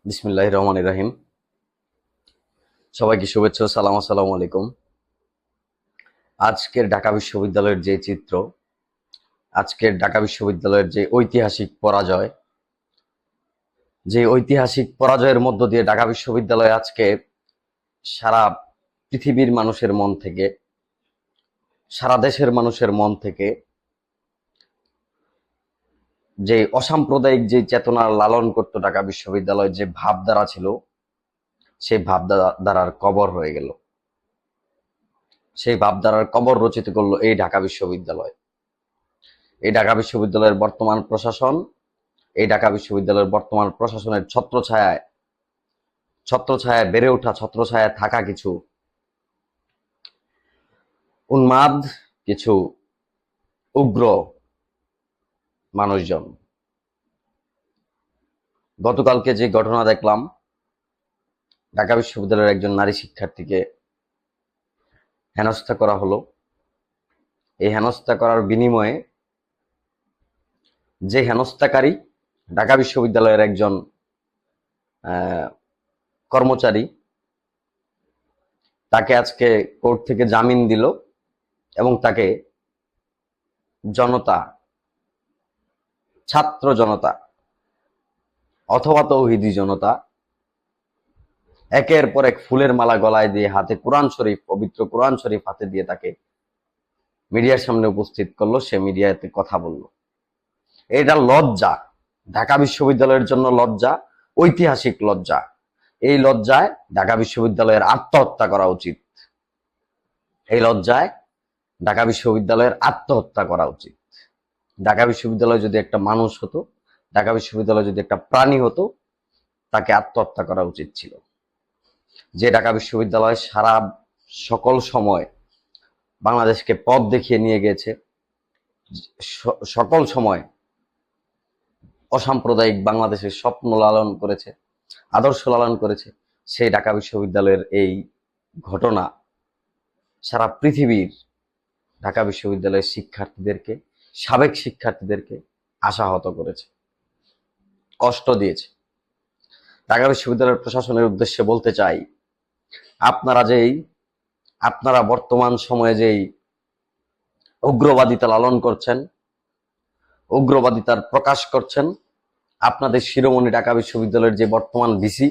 বিসমিল্লাহির রহমানির রহিম। সবাইকে শুভেচ্ছা, আসসালামু আলাইকুম। আজকের ঢাকা বিশ্ববিদ্যালয়ের যে চিত্র, আজকের ঢাকা বিশ্ববিদ্যালয়ের যে ঐতিহাসিক পরাজয়ের মধ্য দিয়ে ঢাকা বিশ্ববিদ্যালয় আজকে সারা পৃথিবীর মানুষের মন থেকে, সারা দেশের মানুষের মন থেকে যে অসাম্প্রদায়িক যে চেতনা লালন করত ঢাকা বিশ্ববিদ্যালয়, যে ভাবধারা ছিল, সেই ভাবধারার কবর হয়ে গেল। সেই ভাবধারার কবর রচিত করলো এই ঢাকা বিশ্ববিদ্যালয়। এই ঢাকা বিশ্ববিদ্যালয়ের বর্তমান প্রশাসন, এই ঢাকা বিশ্ববিদ্যালয়ের বর্তমান প্রশাসনের ছত্রছায়ায় বেড়ে ওঠা, ছত্রছায়ায় থাকা কিছু উন্মাদ, কিছু উগ্র মানুষজন। গতকালকে যে ঘটনা দেখলাম, ঢাকা বিশ্ববিদ্যালয়ের একজন নারী শিক্ষার্থীকে হেনস্থা করা হলো। এই হেনস্থা করার বিনিময়ে যে হেনস্থাকারী ঢাকা বিশ্ববিদ্যালয়ের একজন কর্মচারী, তাকে আজকে কোর্ট থেকে জামিন দিল এবং তাকে ছাত্র জনতা অথবা তৌহিদি জনতা একের পর এক ফুলের মালা গলায় দিয়ে, হাতে কোরআন শরীফ, পবিত্র কোরআন শরীফ হাতে দিয়ে তাকে মিডিয়ার সামনে উপস্থিত করলো। সে মিডিয়াতে কথা বলল। এটা লজ্জা, ঢাকা বিশ্ববিদ্যালয়ের জন্য লজ্জা, ঐতিহাসিক লজ্জা। এই লজ্জায় ঢাকা বিশ্ববিদ্যালয়ের আত্মহত্যা করা উচিত। এই লজ্জায় ঢাকা বিশ্ববিদ্যালয়ের আত্মহত্যা করা উচিত। ঢাকা বিশ্ববিদ্যালয় যদি একটা মানুষ হতো, ঢাকা বিশ্ববিদ্যালয় যদি একটা প্রাণী হতো, তাকে আত্মহত্যা করা উচিত ছিল। যে ঢাকা বিশ্ববিদ্যালয় সকল সময় বাংলাদেশকে পথ দেখিয়ে নিয়ে গেছে, সকল সময় অসাম্প্রদায়িক বাংলাদেশের স্বপ্ন লালন করেছে, আদর্শ লালন করেছে, সেই ঢাকা বিশ্ববিদ্যালয়ের এই ঘটনা সারা পৃথিবীর ঢাকা বিশ্ববিদ্যালয়ের শিক্ষার্থীদেরকে, সাবেক শিক্ষার্থীদেরকে আশাহত করেছে, কষ্ট দিয়েছে। ঢাকা বিশ্ববিদ্যালয়ের প্রশাসনের উদ্দেশ্যে বলতে চাই, আপনারা বর্তমান সময়ে যেই উগ্রবাদিতা লালন করছেন, উগ্রবাদিতার প্রকাশ করছেন, আপনাদের শিরোমণি ঢাকা বিশ্ববিদ্যালয়ের যে বর্তমান ভিসি,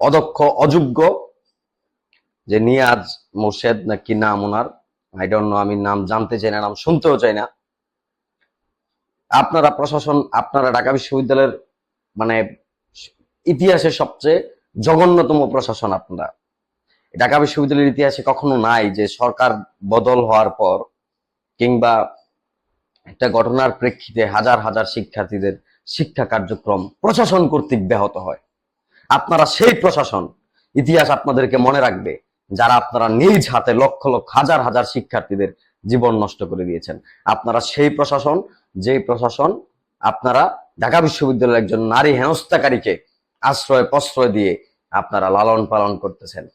অদক্ষ, অযোগ্য, যে নিয়াজ মোর্শেদ না কি নাম ওনার, আই ডোন্ট নো, আমি নাম জানতে চাই না, নাম শুনতেও চাই না। আপনারা ঢাকা বিশ্ববিদ্যালয়ের মানে ইতিহাসে সবচেয়ে জঘন্যতম প্রশাসন। আপনারা ঢাকা বিশ্ববিদ্যালয়ের ইতিহাসে কখনো নাই যে সরকার বদল হওয়ার পর কিংবা একটা ঘটনার প্রেক্ষিতে হাজার হাজার শিক্ষার্থীদের শিক্ষা কার্যক্রম প্রশাসন কর্তৃক ব্যাহত হয়। আপনারা সেই প্রশাসন, ইতিহাস আপনাদেরকে মনে রাখবে, যারা আপনারা নিজ হাতে লক্ষ লক্ষ হাজার হাজার শিক্ষার্থীদের জীবন নষ্ট করে দিয়েছেন। আপনারা সেই প্রশাসন, যেই প্রশাসন আপনারা ঢাকা বিশ্ববিদ্যালয়ের একজন নারী হেনস্থাকারীকে আশ্রয় প্রশ্রয় দিয়ে আপনারা লালন পালন করতেছেন।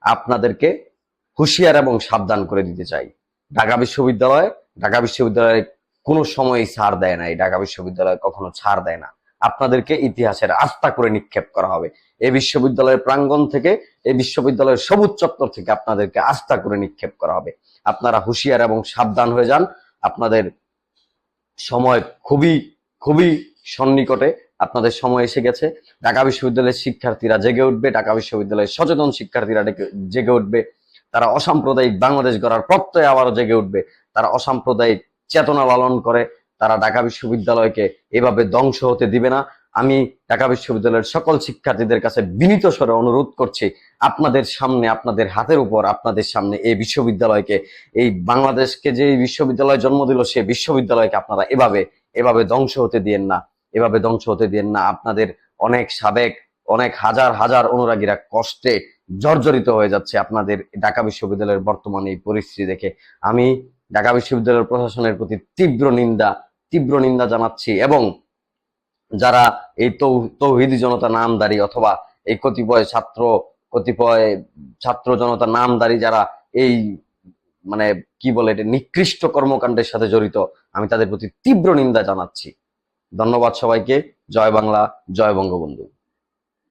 আপনাদেরকে হুঁশিয়ার এবং সাবধান করে দিতে চাই। ঢাকা বিশ্ববিদ্যালয়ে কোনো সময়ই ছাড় দেয় না। ঢাকা বিশ্ববিদ্যালয় কখনো ছাড় দেয় না। আপনাদেরকে ইতিহাসের আস্থা করে নিক্ষেপ করা হবে। এই বিশ্ববিদ্যালয়ের প্রাঙ্গণ থেকে, এই বিশ্ববিদ্যালয়ের সবুজ চত্বর থেকে আপনাদেরকে আস্থা করে নিক্ষেপ করা হবে। আপনারা হুঁশিয়ার এবং সাবধান হয়ে যান। আপনাদের সময় খুবই খুবই সন্নিকটে, আপনাদের সময় এসে গেছে। ঢাকা বিশ্ববিদ্যালয়ের শিক্ষার্থীরা জেগে উঠবে, ঢাকা বিশ্ববিদ্যালয়ের সচেতন শিক্ষার্থীরা জেগে উঠবে। তারা অসাম্প্রদায়িক বাংলাদেশ গড়ার প্রত্যয় আবারও জেগে উঠবে। তারা অসাম্প্রদায়িক চেতনা লালন করে, তারা ঢাকা বিশ্ববিদ্যালয়কে এভাবে ধ্বংস হতে দিবে না। আমি ঢাকা বিশ্ববিদ্যালয়ের সকল শিক্ষার্থীদের কাছে বিনীত স্বরে অনুরোধ করছি, আপনাদের সামনে, আপনাদের হাতের উপর, আপনাদের সামনে এই বিশ্ববিদ্যালয়কে, এই বাংলাদেশকে যে বিশ্ববিদ্যালয় জন্ম দিল, সে বিশ্ববিদ্যালয়কে আপনারা এভাবে ধ্বংস হতে দিয়েন না, এভাবে ধ্বংস হতে দিয়েন না। আপনাদের অনেক সাবেক, অনেক হাজার হাজার অনুরাগীরা কষ্টে জর্জরিত হয়ে যাচ্ছে আপনাদের ঢাকা বিশ্ববিদ্যালয়ের বর্তমানে এই পরিস্থিতি দেখে। আমি ঢাকা বিশ্ববিদ্যালয়ের প্রশাসনের প্রতি তীব্র নিন্দা জানাচ্ছি, এবং যারা এই তৌহিদি জনতা নামদারি অথবা এই কতিপয় ছাত্র জনতা নামদারি, যারা এই মানে কি বলে, এটা নিকৃষ্ট কর্মকাণ্ডের সাথে জড়িত, আমি তাদের প্রতি তীব্র নিন্দা জানাচ্ছি। ধন্যবাদ সবাইকে। জয় বাংলা, জয় বঙ্গবন্ধু।